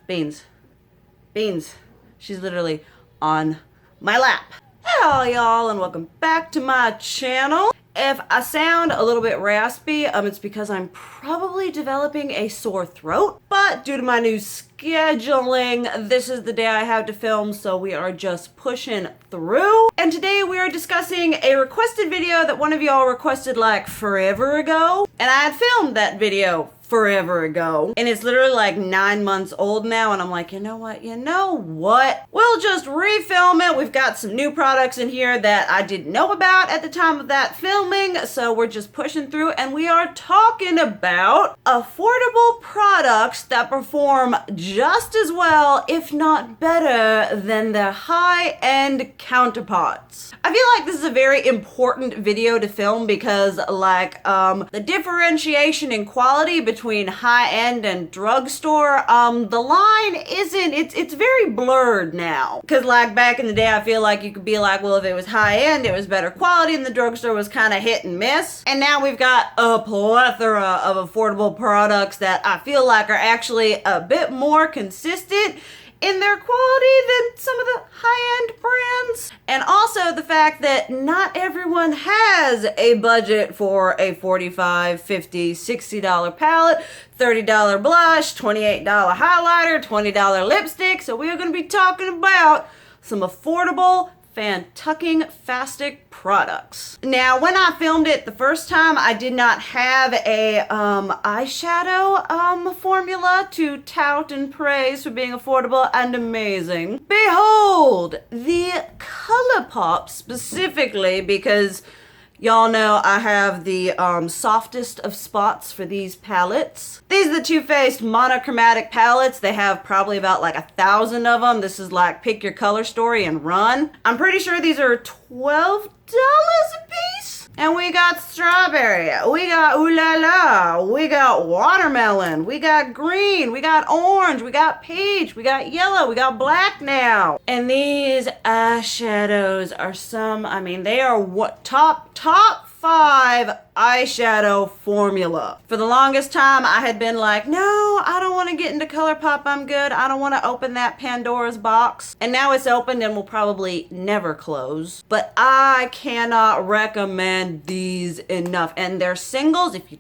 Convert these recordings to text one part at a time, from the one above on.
Beans. Beans. She's literally on my lap. Hello y'all and welcome back to my channel. If I sound a little bit raspy, it's because I'm probably developing a sore throat, but due to my new scheduling, this is the day I have to film, so we are just pushing through. And today we are discussing a requested video that one of y'all requested like forever ago, and I had filmed that video forever ago, and it's literally like 9 months old now, and I'm like, you know what, we'll just refilm it. We've got some new products in here that I didn't know about at the time of that filming, so we're just pushing through, and we are talking about affordable products that perform just as well, if not better, than their high-end counterparts. I feel like this is a very important video to film because like the differentiation in quality between high-end and drugstore, the line isn't, it's very blurred now. Cause like back in the day, I feel like you could be like, well, if it was high-end, it was better quality, and the drugstore was kind of hit and miss. And now we've got a plethora of affordable products that I feel like are actually a bit more consistent in their quality than some of the high-end brands. And also the fact that not everyone has a budget for a $45, $50, $60 palette, $30 blush, $28 highlighter, $20 lipstick. So we are going to be talking about some affordable fantastic products. Now, when I filmed it the first time, I did not have a eyeshadow formula to tout and praise for being affordable and amazing. Behold, the ColourPop specifically, because y'all know I have the softest of spots for these palettes. These are the Too Faced monochromatic palettes. They have probably about like 1,000 of them. This is like pick your color story and run. I'm pretty sure these are $12 a piece. And we got strawberry, we got ooh la la, we got watermelon, we got green, we got orange, we got peach, we got yellow, we got black now. And these eyeshadows are some, I mean, they are what top 5 eyeshadow formula. For the longest time, I had been like, no, I don't want to get into ColourPop, I'm good. I don't want to open that Pandora's box. And now it's opened and will probably never close. But I cannot recommend these enough. And they're singles. If you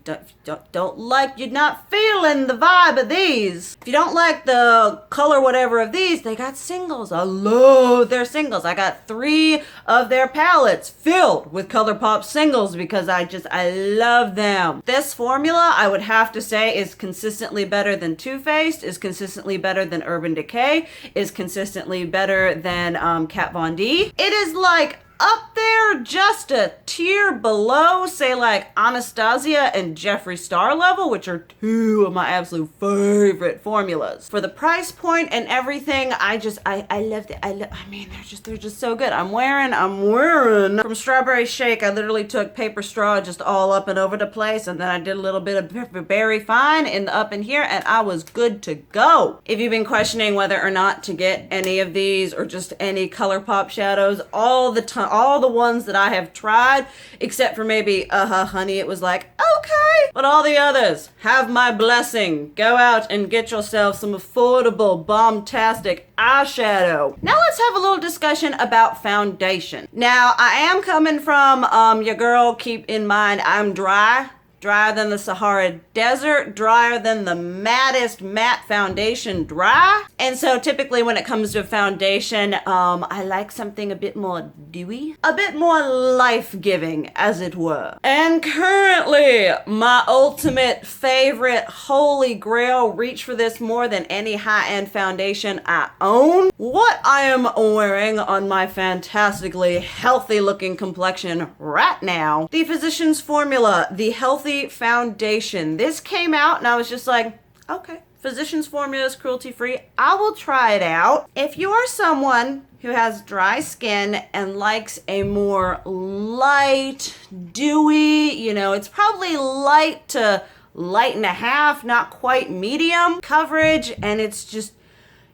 don't like, you're not feeling the vibe of these. If you don't like the color whatever of these, they got singles. I love their singles. I got 3 of their palettes filled with ColourPop singles because I love them. This formula, I would have to say, is consistently better than Too Faced, is consistently better than Urban Decay, is consistently better than Kat Von D. It is like up there just a tier below, say like Anastasia and Jeffree Star level, which are 2 of my absolute favorite formulas. For the price point and everything, I loved it. I mean, they're just so good. I'm wearing from Strawberry Shake. I literally took paper straw just all up and over the place, and then I did a little bit of Berry Fine up in here, and I was good to go. If you've been questioning whether or not to get any of these or just any ColourPop shadows, all the ones that I have tried, except for maybe Honey, it was like, okay. But all the others have my blessing. Go out and get yourself some affordable, bomb-tastic eyeshadow. Now let's have a little discussion about foundation. Now, I am coming from your girl, keep in mind, I'm drier than the Sahara Desert, drier than the mattest matte foundation dry. And so typically when it comes to foundation, I like something a bit more dewy, a bit more life-giving, as it were. And currently, my ultimate favorite holy grail, reach for this more than any high-end foundation I own. What I am wearing on my fantastically healthy-looking complexion right now, the Physicians Formula, the Healthy Foundation. This came out and I was just like, okay, Physicians Formula is cruelty-free. I will try it out. If you are someone who has dry skin and likes a more light, dewy, it's probably light to light and a half, not quite medium coverage, and it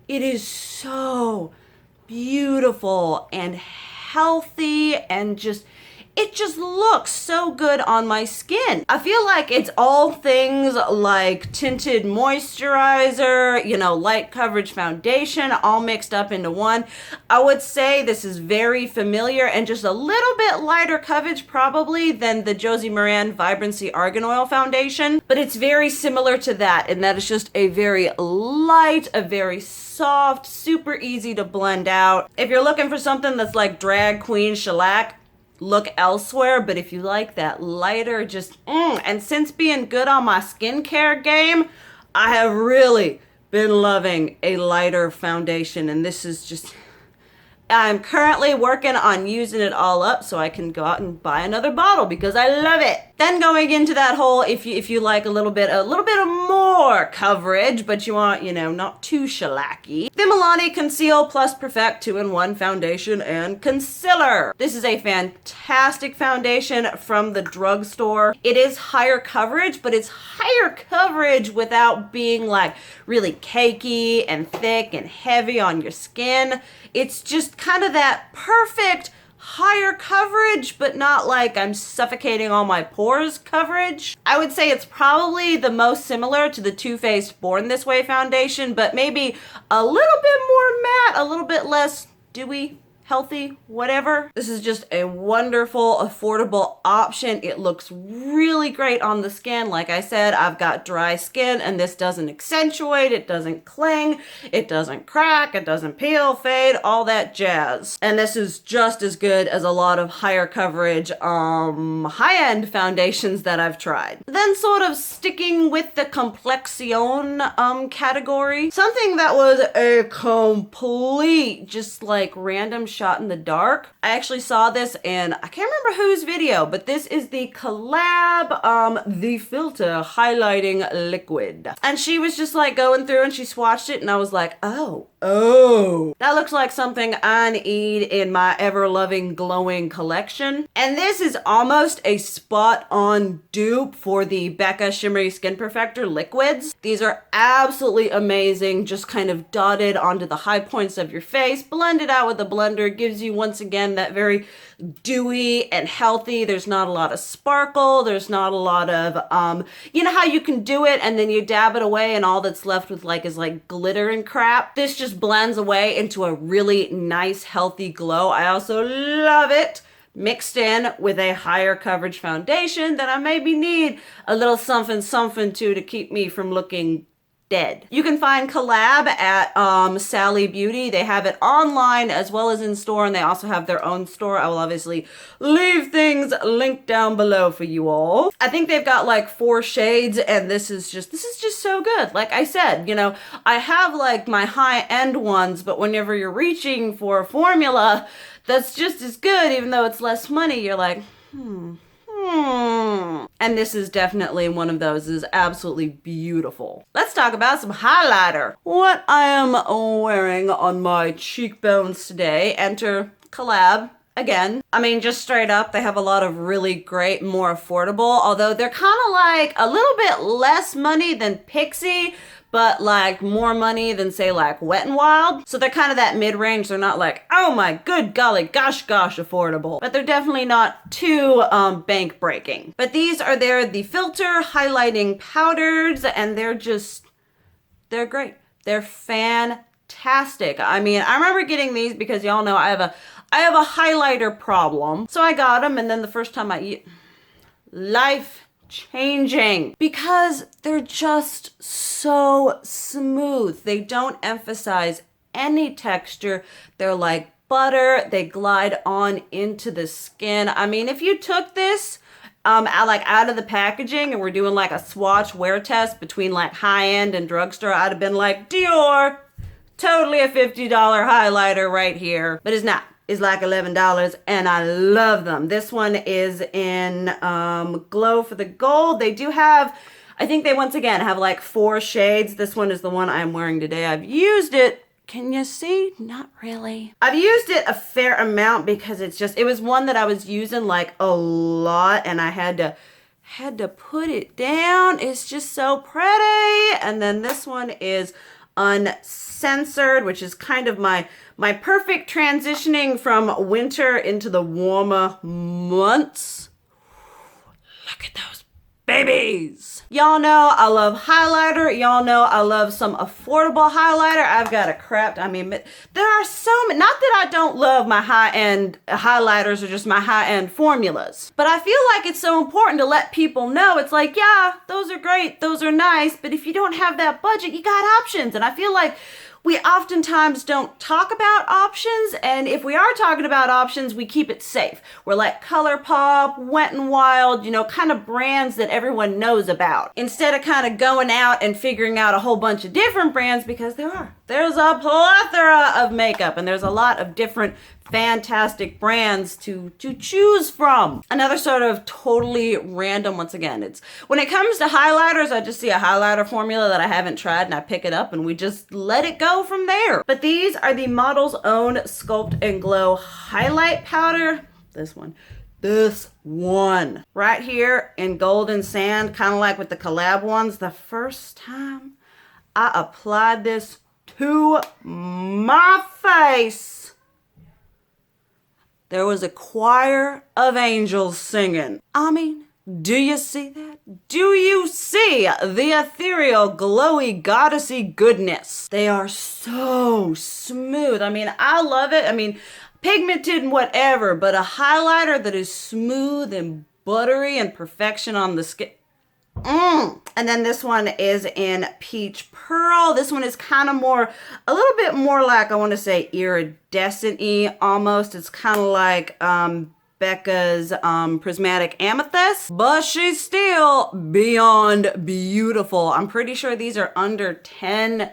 is so beautiful and healthy and just it just looks so good on my skin. I feel like it's all things like tinted moisturizer, you know, light coverage foundation, all mixed up into one. I would say this is very familiar and just a little bit lighter coverage probably than the Josie Maran Vibrancy Argan Oil foundation, but it's very similar to that in that it's just a very light, a very soft, super easy to blend out. If you're looking for something that's like drag queen shellac, look elsewhere, but if you like that lighter, just and since being good on my skincare game, I have really been loving a lighter foundation, and this is just, I'm currently working on using it all up so I can go out and buy another bottle because I love it. Then going into that whole, if you like a little bit of more coverage, but you want, you know, not too shellacky, the Milani Conceal+Perfect 2-in-1 foundation and concealer. This is a fantastic foundation from the drugstore. It is higher coverage, but it's higher coverage without being like really cakey and thick and heavy on your skin. It's just kind of that perfect higher coverage, but not like I'm suffocating all my pores coverage. I would say it's probably the most similar to the Too Faced Born This Way foundation, but maybe a little bit more matte, a little bit less dewy, healthy, whatever. This is just a wonderful, affordable option. It looks really great on the skin. Like I said, I've got dry skin and this doesn't accentuate, it doesn't cling, it doesn't crack, it doesn't peel, fade, all that jazz. And this is just as good as a lot of higher coverage, high-end foundations that I've tried. Then sort of sticking with the complexion category, something that was a complete, just like random shot in the dark. I actually saw this in, I can't remember whose video, but this is the Col-lab The Filter Highlighting Liquid. And she was just like going through and she swatched it and I was like, oh, that looks like something I need in my ever-loving glowing collection. And this is almost a spot-on dupe for the Becca Shimmery Skin Perfector liquids. These are absolutely amazing, just kind of dotted onto the high points of your face, blended out with a blender, gives you once again that very dewy and healthy. There's not a lot of sparkle, there's not a lot of, you know how you can do it and then you dab it away and all that's left with like is like glitter and crap. This just blends away into a really nice healthy glow. I also love it mixed in with a higher coverage foundation that I maybe need a little something to keep me from looking dead. You can find Col-lab at Sally Beauty. They have it online as well as in store, and they also have their own store. I will obviously leave things linked down below for you all. I think they've got like 4 shades, and this is just so good. Like I said, you know, I have like my high-end ones, but whenever you're reaching for a formula that's just as good, even though it's less money, you're like, And this is definitely one of those. This is absolutely beautiful. Let's talk about some highlighter. What I am wearing on my cheekbones today, enter Col-lab. Again, I mean, just straight up, they have a lot of really great, more affordable, although they're kind of like a little bit less money than Pixie, but like more money than say like Wet n Wild. So they're kind of that mid-range. They're not like, oh my good golly, gosh, affordable. But they're definitely not too bank breaking. But these are the Filter Highlighting Powders, and they're great. They're fantastic. I mean, I remember getting these because y'all know I have a highlighter problem. So I got them, and then the first time life changing because they're just so smooth. They don't emphasize any texture. They're like butter. They glide on into the skin. I mean, if you took this out of the packaging and we're doing like a swatch wear test between like Highend and Drugstore, I'd have been like, Dior, totally a $50 highlighter right here. But it's not. Is like $11 and I love them. This one is in Glow for the Gold. They do have, I think they once again have like 4 shades. This one is the one I'm wearing today. I've used it. Can you see? Not really. I've used it a fair amount because it was one that I was using like a lot and I had to put it down. It's just so pretty. And then this one is Uncensored, which is kind of my my perfect transitioning from winter into the warmer months. Look at those babies. Y'all know I love highlighter. Y'all know I love some affordable highlighter. I've got a crap. I mean, there are so many. Not that I don't love my high-end highlighters or just my high-end formulas, but I feel like it's so important to let people know. It's like, yeah, those are great. Those are nice. But if you don't have that budget, you got options. And I feel like we oftentimes don't talk about options, and if we are talking about options, we keep it safe. We're like ColourPop, Wet n Wild, you know, kind of brands that everyone knows about. Instead of kind of going out and figuring out a whole bunch of different brands, because there's a plethora of makeup, and there's a lot of different fantastic brands to choose from. Another sort of totally random, once again, it's when it comes to highlighters, I just see a highlighter formula that I haven't tried and I pick it up and we just let it go from there. But these are the Model's Own Sculpt and Glow Highlight Powder. This one right here in Golden Sand, kind of like with the collab ones. The first time I applied this to my face, there was a choir of angels singing. I mean, do you see that? Do you see the ethereal, glowy, goddessy goodness? They are so smooth. I mean, I love it. I mean, pigmented and whatever, but a highlighter that is smooth and buttery and perfection on the skin. And then this one is in Peach Pearl. This one is kind of more, a little bit more like, I want to say iridescent-y almost. It's kind of like Becca's Prismatic Amethyst, but she's still beyond beautiful. I'm pretty sure these are under $10.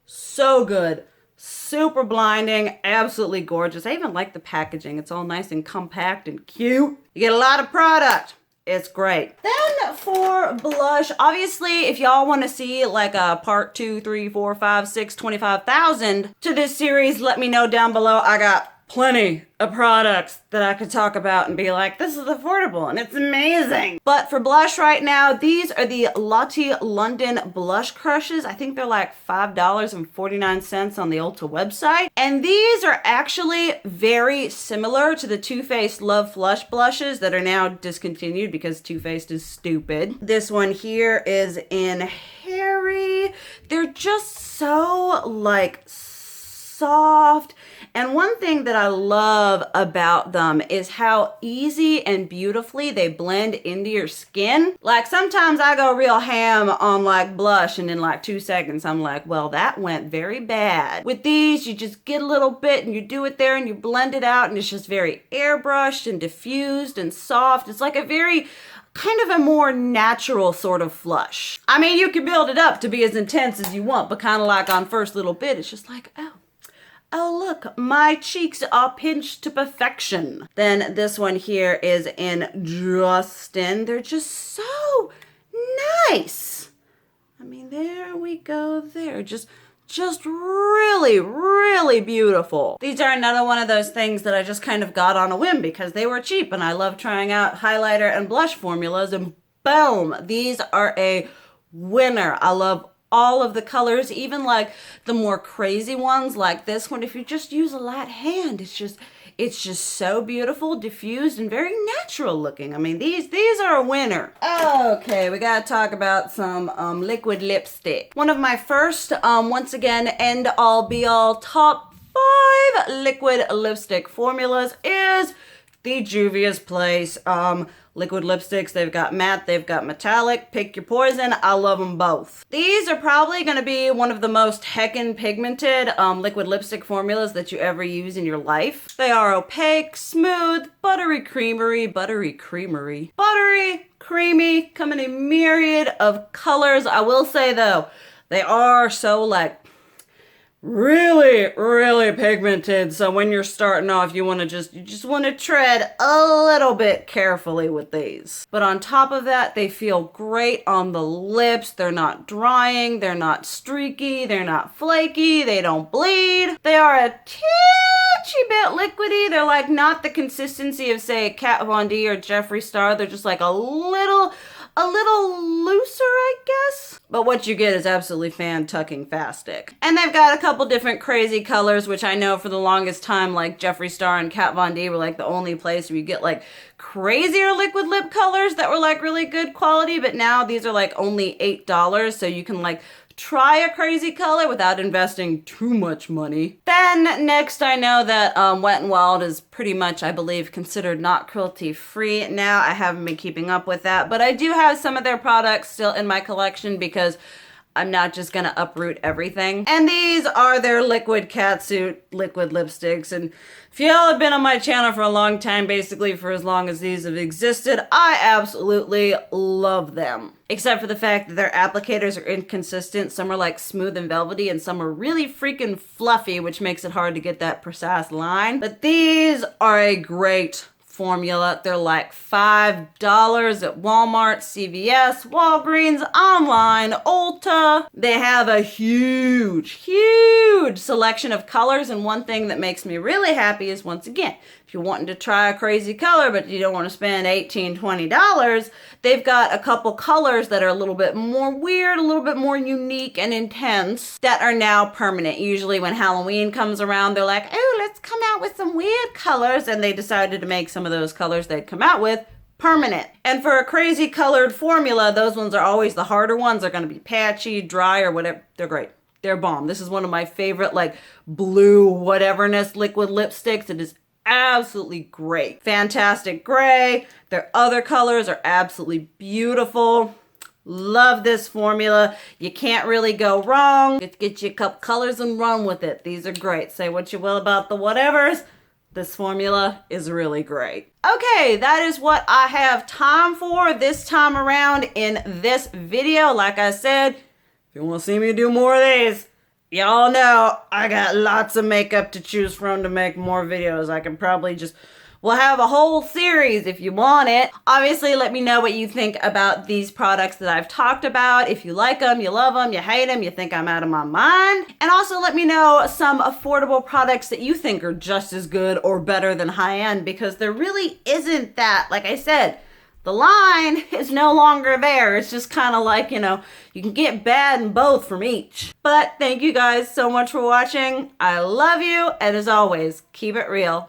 So good. Super blinding, absolutely gorgeous. I even like the packaging. It's all nice and compact and cute. You get a lot of product. It's great. Then for blush, obviously, if y'all want to see like a part 2, 3, 4, 5, 6, 25,000 to this series, let me know down below. I got plenty of products that I could talk about and be like, this is affordable and it's amazing. But for blush right now, these are the Lottie London Blush Crushes. I think they're like $5.49 on the Ulta website. And these are actually very similar to the Too Faced Love Flush blushes that are now discontinued because Too Faced is stupid. This one here is in Harry. They're just so like soft. And one thing that I love about them is how easy and beautifully they blend into your skin. Like sometimes I go real ham on like blush and in like 2 seconds I'm like, well, that went very bad. With these, you just get a little bit and you do it there and you blend it out and it's just very airbrushed and diffused and soft. It's like a very kind of a more natural sort of flush. I mean, you can build it up to be as intense as you want, but kind of like on first little bit, it's just like, oh, look, my cheeks are pinched to perfection. Then this one here is in Justin. They're just so nice. I mean, there we go there. Just really, really beautiful. These are another one of those things that I just kind of got on a whim because they were cheap and I love trying out highlighter and blush formulas and boom, these are a winner. I love all of the colors, even like the more crazy ones like this one. If you just use a light hand, it's just so beautiful, diffused, and very natural looking. I mean, these are a winner. Okay, we gotta talk about some liquid lipstick. One of my first, once again, end all be all top 5 liquid lipstick formulas is the Juvia's Place liquid lipsticks. They've got matte, they've got metallic. Pick your poison. I love them both. These are probably going to be one of the most heckin' pigmented liquid lipstick formulas that you ever use in your life. They are opaque, smooth, buttery, creamy, come in a myriad of colors. I will say though, they are so like really, really pigmented. So when you're starting off, you just want to tread a little bit carefully with these. But on top of that, they feel great on the lips. They're not drying. They're not streaky. They're not flaky. They don't bleed. They are a teensy bit liquidy. They're like not the consistency of say Kat Von D or Jeffree Star. They're just like a little a little looser, I guess. But what you get is absolutely fan-tucking-fastic. And they've got a couple different crazy colors, which I know for the longest time, like Jeffree Star and Kat Von D were like the only place where you get like crazier liquid lip colors that were like really good quality, but now these are like only $8, so you can like try a crazy color without investing too much money. Then next, I know that Wet n Wild is pretty much, I believe, considered not cruelty free now. I haven't been keeping up with that, but I do have some of their products still in my collection because I'm not just gonna uproot everything. And these are their liquid catsuit liquid lipsticks. And if y'all have been on my channel for a long time, basically for as long as these have existed, I absolutely love them. Except for the fact that their applicators are inconsistent. Some are like smooth and velvety and some are really freaking fluffy, which makes it hard to get that precise line. But these are a great formula. They're like $5 at Walmart, CVS, Walgreens, online, Ulta. They have a huge selection of colors, and one thing that makes me really happy is, once again, if you're wanting to try a crazy color but you don't want to spend $18, $20, they've got a couple colors that are a little bit more weird, a little bit more unique and intense that are now permanent. Usually when Halloween comes around, they're like, oh, let's come out with some weird colors, and they decided to make some of those colors they'd come out with permanent. And for a crazy colored formula, those ones are always the harder ones. They're going to be patchy, dry, or whatever. They're great. They're bomb. This is one of my favorite like blue whateverness liquid lipsticks. It is absolutely great. Fantastic gray. Their other colors are absolutely beautiful. Love this formula. You can't really go wrong. Get you a couple colors and run with it. These are great. Say what you will about the whatevers. This formula is really great. Okay, that is what I have time for this time around in this video. Like I said, if you want to see me do more of these, y'all know I got lots of makeup to choose from to make more videos. I can probably we'll have a whole series if you want it. Obviously, let me know what you think about these products that I've talked about. If you like them, you love them, you hate them, you think I'm out of my mind. And also let me know some affordable products that you think are just as good or better than high-end, because there really isn't that. Like I said, the line is no longer there. It's just kind of like, you know, you can get bad in both from each. But thank you guys so much for watching. I love you. And as always, keep it real.